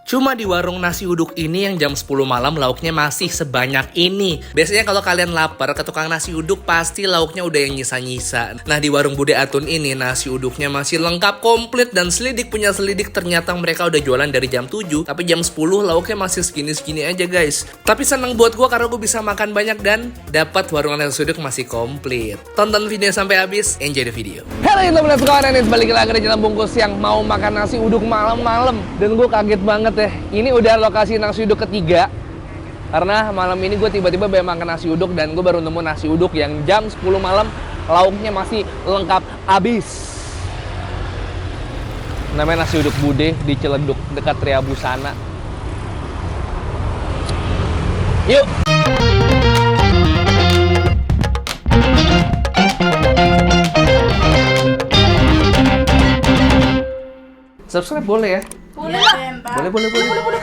Cuma di warung nasi uduk ini yang jam 10 malam lauknya masih sebanyak ini. Biasanya kalau kalian lapar ke tukang nasi uduk pasti lauknya udah yang nyisa-nyisa. Nah di warung Bude Atun ini nasi uduknya masih lengkap komplit dan selidik punya selidik. Ternyata mereka udah jualan dari jam 7 tapi jam 10 lauknya masih segini-segini aja guys. Tapi seneng buat gua karena gua bisa makan banyak dan dapat warung nasi uduk masih komplit. Tonton video sampai habis, enjoy the video. Halo teman-teman sekalian, ini balik lagi di Jalan Bungkus yang mau makan nasi uduk malam-malam. Dan gue kaget banget ya, ini udah lokasi nasi uduk ketiga. Karena malam ini gue tiba-tiba pengen makan nasi uduk dan gue baru nemu nasi uduk yang jam 10 malam lauknya masih lengkap abis. Namanya nasi uduk Bude di Ciledug dekat Tria Busana. Yuk! Subscribe boleh ya? Boleh lah. Boleh.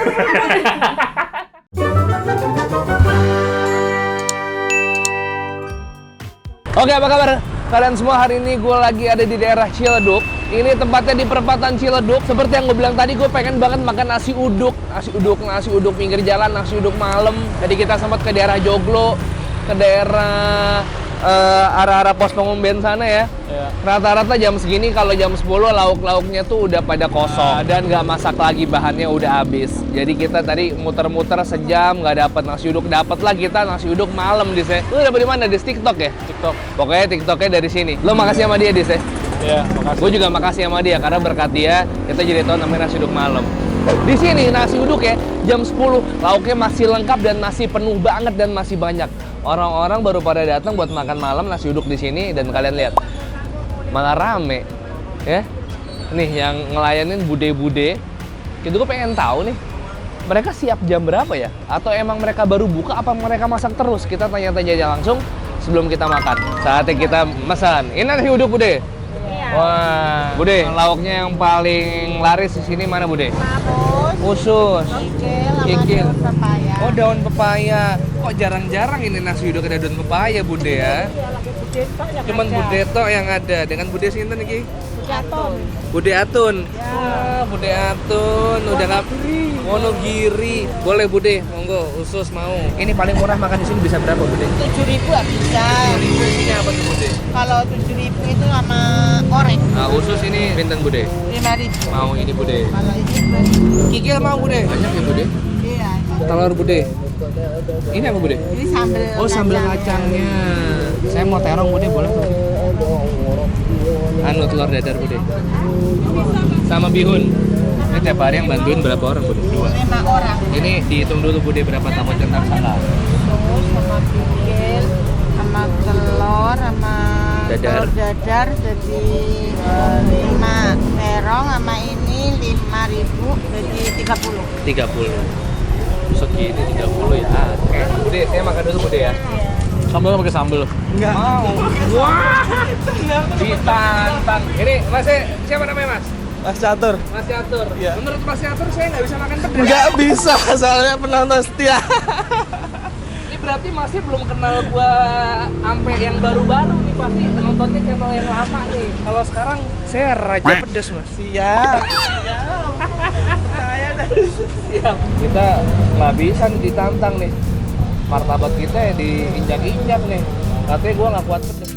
Oke, apa kabar kalian semua? Hari ini gue lagi ada di daerah Ciledug. Ini tempatnya di perempatan Ciledug. Seperti yang gue bilang tadi, gue pengen banget makan nasi uduk. Nasi uduk pinggir jalan, nasi uduk malam. Jadi kita sempat ke daerah Joglo, ke daerah arah-arah pos pengumben sana ya. Rata-rata jam segini kalau jam 10 lauk-lauknya tuh udah pada kosong dan nggak masak lagi, bahannya udah habis. Jadi kita tadi muter-muter sejam nggak dapat nasi uduk, dapatlah kita nasi uduk malam di sini. Lu dapet di mana? Di TikTok ya? TikTok. Pokoknya TikToknya dari sini. Lo makasih sama dia di sini. Iya, makasih. Gue juga makasih sama dia karena berkat dia kita jadi tahu namanya nasi uduk malam. Di sini nasi uduk ya jam 10 lauknya masih lengkap dan masih penuh banget dan masih banyak. Orang-orang baru pada datang buat makan malam nasi uduk di sini dan kalian lihat malah rame ya. Nih yang ngelayanin bude-bude. Itu gue pengen tahu nih mereka siap jam berapa ya? Atau emang mereka baru buka apa mereka masak terus? Kita tanya-tanya aja langsung sebelum kita makan. Saatnya kita pesan. Ini nasi uduk Bude. Wah, Bude, lauknya yang paling laris di sini mana Bude? Usus, kikil, oh daun pepaya. Kok jarang-jarang ini nasi uduk ada daun pepaya Bude ya? Cuman Bude tok yang ada. Dengan Bude sinten iki? Bude Atun. Wah, Bude Atun udah nggak Wonogiri. Boleh Bude, monggo usus mau. Ini paling murah makan di sini bisa berapa Bude? 7.000 bisa. 7.000 ini apa tuh Bude? Kalau 7.000 itu sama orek. Nah, usus ini pinten Bude? 5.000. Mau ini Bude. Kalau ini Kikil mau Bude? Banyak ya Bude? iya. Telur Bude. Ini apa Bude? Ini sambal. Oh, sambal kacangnya. Saya mau terong Bude, boleh tuh? Anu telur dadar Bude. Sama bihun. Ini tiap hari yang bantuin berapa orang Bude? 2. 5 orang. Ini dihitung dulu Bude berapa tamu centang salah. Terus sama kikil, sama telur, sama Dadar. telur dadar jadi 5. Terong sama ini 5.000 jadi 30. 30. Segini 30 ya. Oke. Bude, saya makan dulu Bude ya. Sambal pakai sambal. Enggak mau. Wah. Ditantang. Ini Mas, siapa namanya Mas? Mas Catur. Mas Catur. Iya. Menurut Mas Catur saya nggak bisa makan pedas. Nggak bisa, soalnya penonton setia. Ini berarti masih belum kenal gua sampai yang baru-baru nih, pasti nontonnya channel yang lama nih. Kalau sekarang saya raja pedas Mas. Siap. Siap. Kita nggak bisa nih ditantang nih. Martabat kita ya diinjak-injak nih. Katanya gua nggak kuat pedas.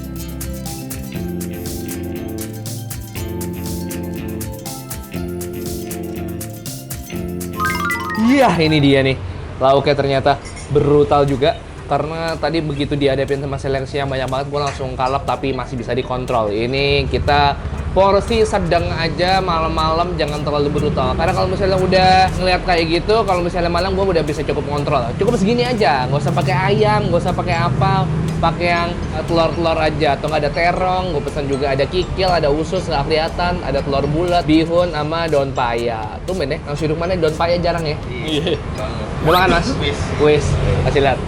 Iya, ini dia nih. Lauknya ternyata brutal juga. Karena tadi begitu dihadapin sama seleksi yang banyak banget, gue langsung kalap tapi masih bisa dikontrol. Ini kita porsi sedang aja malam-malam, jangan terlalu brutal. Karena kalau misalnya udah ngeliat kayak gitu, kalau misalnya malam gue udah bisa cukup kontrol. Cukup segini aja, nggak usah pakai ayam, nggak usah pakai apa. Pakai yang telur-telur aja, atau nggak ada terong. Gue pesan juga ada kikil, ada usus nggak kelihatan, ada telur bulat, bihun sama daun paya. Tuh men ya, nasi uduk mana daun paya jarang ya. Iya. Udah makan Mas? Wis. Kasih lihat.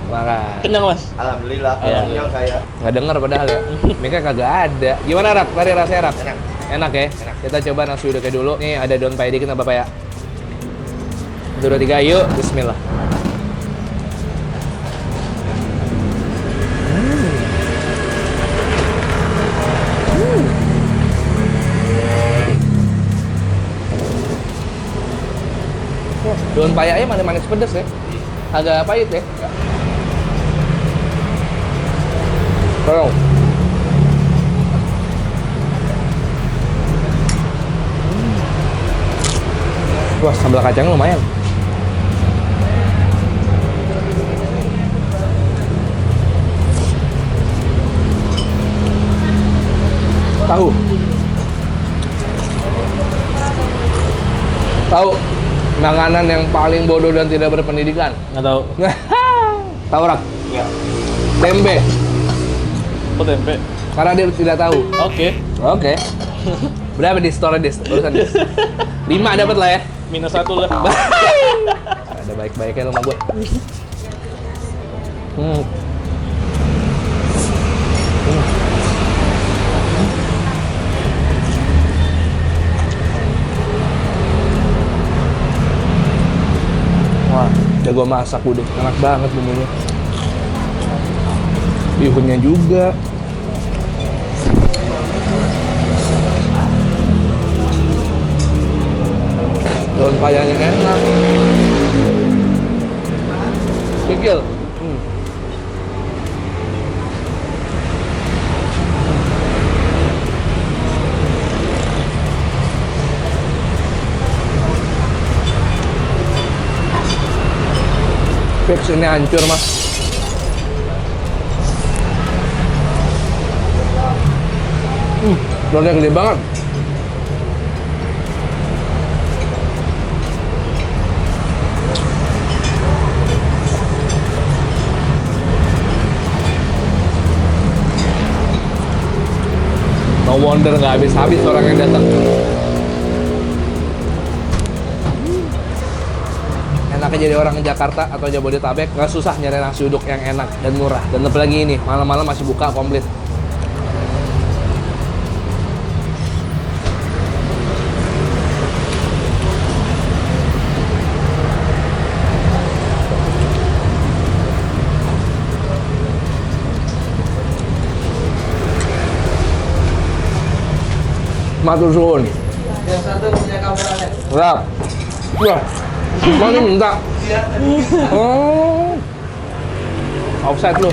Makan. Kenyang Mas. Alhamdulillah, Iya. kenyang saya. Nggak denger padahal ya. Mereka kagak ada. Gimana Rak? Tadi rasanya Rak? Enak ya? Kita coba nasi uduknya dulu. Nih ada daun paya dikit apa ya? 1, 2, 3, yuk. Bismillah. Daun payahnya manis-manis pedes ya. Agak pahit ya. Tolong. Wah, sambal kacangnya lumayan. Tahu. Tahu makanan yang paling bodoh dan tidak berpendidikan. Nggak tahu. Tahu rak? Nggak. Tempe. Oh, tempe. Karena dia tidak tahu. Oke. Oke. Berapa di store dis? Barusan dis. 5 dapat lah ya. -1 lah. Ada baik-baiknya lo sama gue. Wah, jago masak udah. Enak banget bumbunya. Bihunnya juga. Daun payahnya enak. Kikil. Fix ini hancur mas. Daunnya gede banget. No wonder nggak habis-habis orang yang datang. Enaknya jadi orang Jakarta atau Jabodetabek nggak susah nyari nasi uduk yang enak dan murah. Dan apalagi ini malam-malam masih buka komplit. Matur suwun. Yang satu punya kameranya. Siap. Wah, mana minta? Oh, offset lu.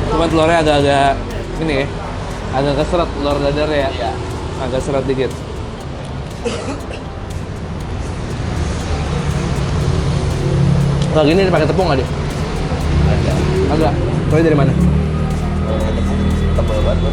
Cuma telurnya agak-agak ini ya. Agak keseret telur dadar ya. Iya. Agak seret dikit. Kalau gini pakai tepung nggak deh? Ada. Agak. Kau dari mana? Tebal banget.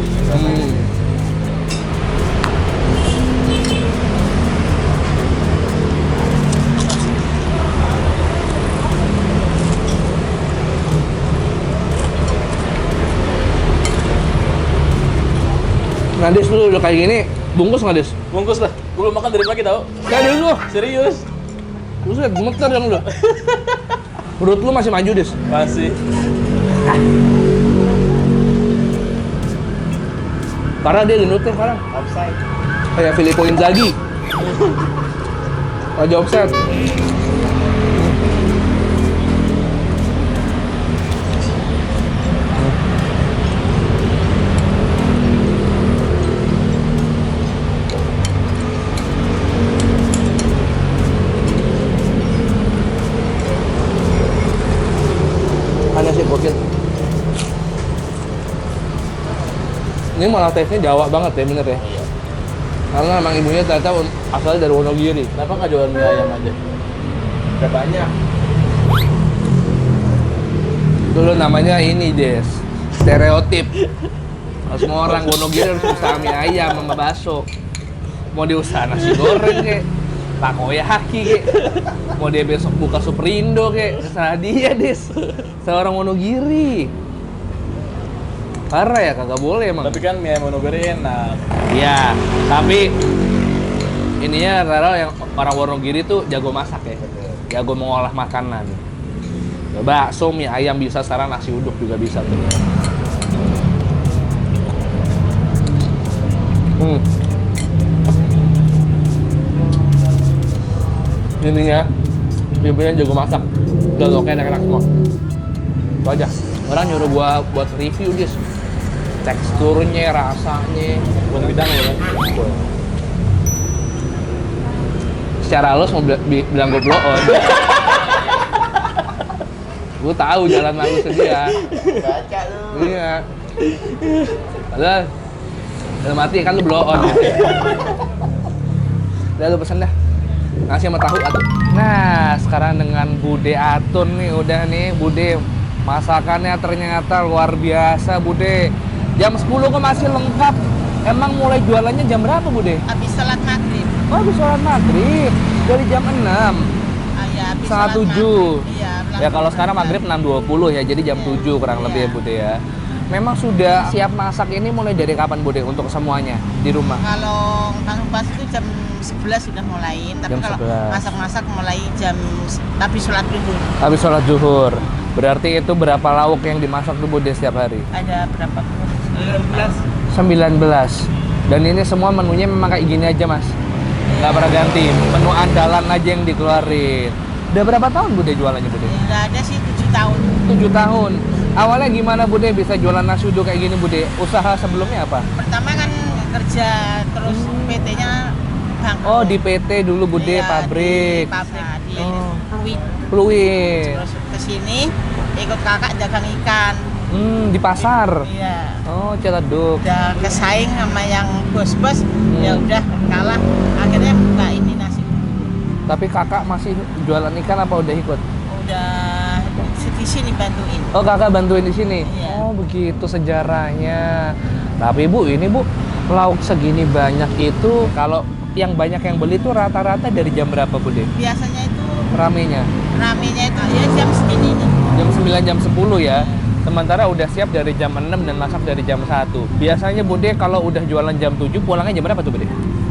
Nah, Des, lu udah kayak gini, bungkus nggak, Des? Bungkus lah. Gue belum makan dari pagi tau. Kayak dulu. Serius. Lu lihat gemeter dong lu. Perut lu masih maju, Des. Masih. Karena dia gendutnya sekarang. Offside. Kayak Filippo Inzaghi. Raja offset. Aneh sih gokil. Ini malah taste-nya Jawa banget ya, bener ya? Iya. Karena emang ibunya ternyata asalnya dari Wonogiri. Kenapa nggak jual mie ayam aja? Udah banyak. Dulu namanya ini, Des. Stereotip. Semua orang Wonogiri harus usaha mie ayam sama bakso. Mau dia usaha nasi goreng kek, takoyaki kek. Mau dia besok buka Superindo kek, terserah dia, Des. Seorang Wonogiri. Parah ya, kagak boleh emang. Tapi kan mie ayam Wonogiri enak. Iya, tapi ininya rara yang orang Wonogiri tuh jago masak ya. Jago mengolah makanan. Bakso, mie ayam bisa, sekarang nasi uduk juga bisa tuh. Ininya, ibunya jago masak. Dan oke enak-enak semua. Itu aja. Orang nyuruh gua buat review dis. Teksturnya, rasanya. Buat bidang ya kan? Secara halus mau bilang gue blow on. Gue tahu jalan halusnya dia. Baca lu. Iya. Padahal dalam hati kan lu blow on. Udah lu pesen dah. Nasi sama tahu atau. Nah, sekarang dengan Bude Atun nih udah nih Bude. Masakannya ternyata luar biasa Bude. Jam 10 kok masih lengkap. Emang mulai jualannya jam berapa Bude? Habis sholat maghrib. Oh, habis sholat maghrib. Dari jam 6. Ya, habis Setengah sholat 7. maghrib. Iya, Ya kalau sekarang maghrib 6.20 ya, jadi jam 7 kurang lebih ya Bude ya. Memang sudah siap masak ini mulai dari kapan Bude untuk semuanya di rumah? Kalau pas itu jam 11 sudah mulai, tapi Jam kalau 11. masak-masak mulai tapi sholat dulu. Habis sholat zuhur. Berarti itu berapa lauk yang dimasak tuh Bude setiap hari? Ada berapa? 19. Dan ini semua menunya memang kayak gini aja Mas? Nggak pernah ganti, menu andalan aja yang dikeluarin. Udah berapa tahun Bude jualannya Bude? Udah ada sih 7 tahun. 7 tahun. Awalnya gimana Bude bisa jualan nasi uduk kayak gini Bude? Usaha sebelumnya apa? Pertama kan kerja, terus PT-nya bangkrut. Oh di PT dulu Bude, Iya, pabrik. Di pabrik di Oh. Pluit. Fluid. Terus ke sini ikut kakak dagang ikan. Di pasar. Iya. Oh, Ciledug. Udah kesaing sama yang bos-bos, ya udah kalah. Akhirnya buka ini nasi. Tapi kakak masih jualan ikan apa udah ikut? Udah di sini bantuin. Oh, kakak bantuin di sini. Iya. Oh, begitu sejarahnya. Tapi Bu, ini Bu, lauk segini banyak itu kalau yang banyak yang beli tuh rata-rata dari jam berapa Bu De? Biasanya itu Ramenya? ramenya itu ya jam segini nih. Jam 9, jam 10 ya. Sementara udah siap dari jam 6 dan masak dari jam 1. Biasanya Bude kalau udah jualan jam 7 pulangnya jam berapa tuh Bude?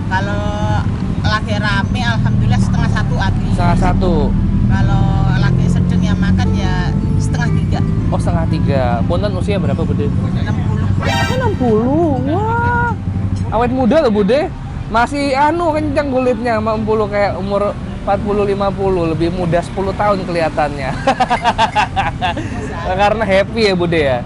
Kalau lagi rame, alhamdulillah setengah 1 habis. Setengah 1. Kalau lagi sedang yang makan ya setengah 3. Oh, setengah 3. Punten usia berapa Bude? 60. 60. Wah. Awet muda loh Bude. Masih kencang kulitnya 60 kayak umur 40 50, lebih muda 10 tahun kelihatannya. Karena happy ya Bude ya.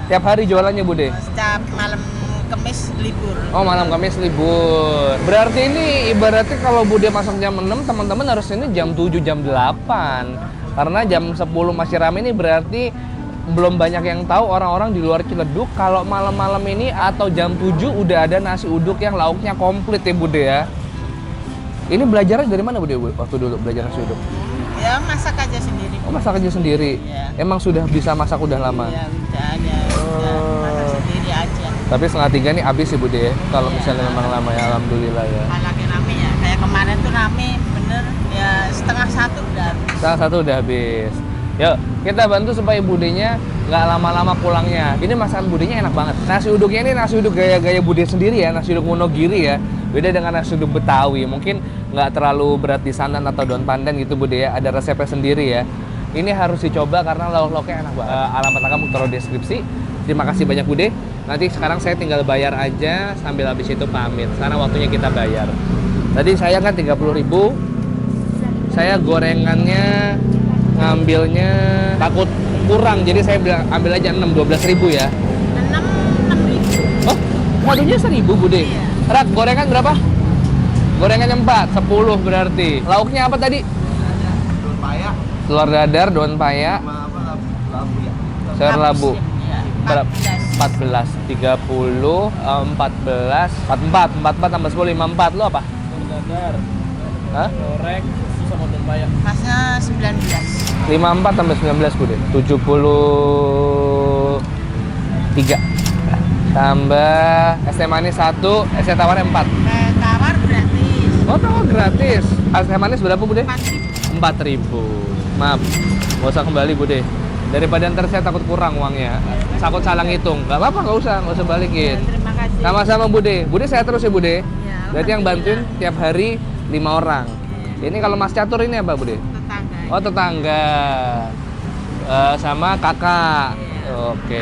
Tiap hari jualannya Bude. Setiap malam Kamis libur. Oh, malam Kamis libur. Berarti ini ibaratnya kalau Bude masuk jam 6, teman-teman harus ini jam 7, jam 8. Karena jam 10 masih rame ini berarti belum banyak yang tahu orang-orang di luar Ciledug kalau malam-malam ini atau jam 7 udah ada nasi uduk yang lauknya komplit ya Bude ya. Ini belajarnya dari mana Bude waktu dulu belajar nasi uduk? Ya masak aja sendiri. Oh, masak aja sendiri? Iya. Emang sudah bisa masak udah lama? Ya udah ada, udah masak sendiri aja. Tapi setengah 3 nih habis ya Bude ya? Kalau Iya. misalnya memang lama ya, alhamdulillah ya. Lagi rame ya, kayak kemarin tuh rame bener ya setengah 1 udah habis. Setengah 1 udah habis. Yuk, kita bantu supaya Budenya nggak lama-lama pulangnya. Ini masakan Budenya enak banget. Nasi uduknya ini nasi uduk gaya-gaya Bude sendiri ya, nasi uduk Wonogiri ya. Beda dengan nasi uduk Betawi. Mungkin nggak terlalu berat di santan atau daun pandan gitu Bude ya. Ada resepnya sendiri ya. Ini harus dicoba karena lauk-lauknya enak banget. Alamat kamu taruh deskripsi. Terima kasih banyak Bude. Nanti sekarang saya tinggal bayar aja sambil habis itu pamit. Sekarang waktunya kita bayar. Tadi saya kan 30.000. Saya gorengannya ngambilnya takut kurang, jadi saya ambil aja 12.000 ya. 6.000. Oh, madunya 1.000 Bude. Iya. Rat, gorengan berapa? Gorengannya 4, 10 berarti. Lauknya apa tadi? Daun paya Telur dadar, daun paya, sama apa labu ya. sayur labu. Ya, Berapa? 14. 14, 30, 14, 44, 44 tambah 10, 54. Lu apa? Dadar, Hah? goreng, susu sama daun paya. Masnya 19. 54 tambah 19 Bude. 73. Tambah es teh manis 1, es teh tawar 4. Tawar gratis. Oh, tawar gratis. Es teh manis berapa Bude? 4.000. 4.000. Maaf, nggak usah kembali Bude. Daripada ntar saya takut kurang uangnya. Takut salah ngitung. Nggak apa-apa, nggak usah balikin. Terima kasih. Sama-sama Bude. Bude saya terus ya Bude. Ya, Berarti yang bantuin tiap hari 5 orang. Ini kalau Mas Catur ini apa Bude? tetangga. Oh, tetangga. Sama kakak. Iya. Oke.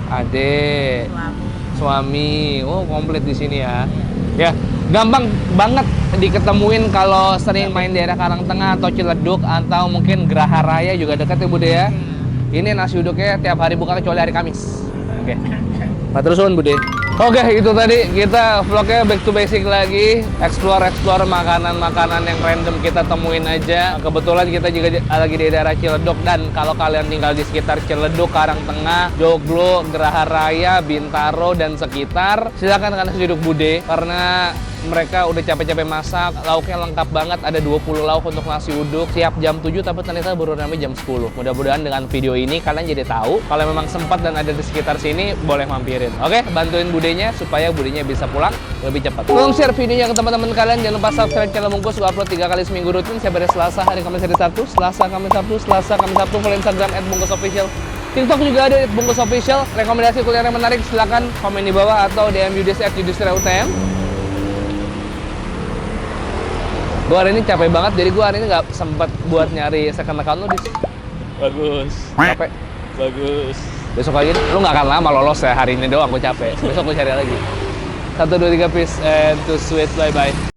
Adik. Suami. Suami. Oh, komplit di sini ya. Ya, gampang banget diketemuin kalau sering main daerah Karangtengah atau Ciledug atau mungkin Geraha Raya juga dekat ya Bude ya. Ini nasi uduknya tiap hari buka kecuali hari Kamis. Oke. Matur suwun Bude. Oke, itu tadi kita vlognya back to basic lagi, explore makanan-makanan yang random kita temuin aja. Kebetulan kita juga lagi di daerah Ciledug, dan kalau kalian tinggal di sekitar Ciledug, Karangtengah, Joglo, Geraha Raya, Bintaro dan sekitar, silakan ke nasi uduk Bude karena mereka udah capek-capek masak, lauknya lengkap banget, ada 20 lauk untuk nasi uduk. Siap jam 7 tapi ternyata baru ramai jam 10. Mudah-mudahan dengan video ini kalian jadi tahu kalau memang sempat dan ada di sekitar sini boleh mampirin. Oke, bantuin budenya supaya budenya bisa pulang lebih cepat. Tolong share videonya ke teman-teman kalian. Jangan lupa subscribe channel Bungkus. Gua upload 3 kali seminggu rutin. Saya beres Selasa, hari Kamis, hari Sabtu. Selasa, Kamis, Sabtu, Selasa, Kamis, Sabtu. Follow Instagram @bungkusofficial. TikTok juga ada @bungkusofficial. Rekomendasi kuliner yang menarik silakan komen di bawah atau DM Yudis @yudisrautm. Gue hari ini capek banget, jadi gue hari ini nggak sempat buat nyari second account lu. Bagus. Capek. Bagus. Besok lagi, lu nggak akan lama lolos ya, hari ini doang gue capek. Besok gue cari lagi. 1, 2, 3, peace and to sweet, bye-bye.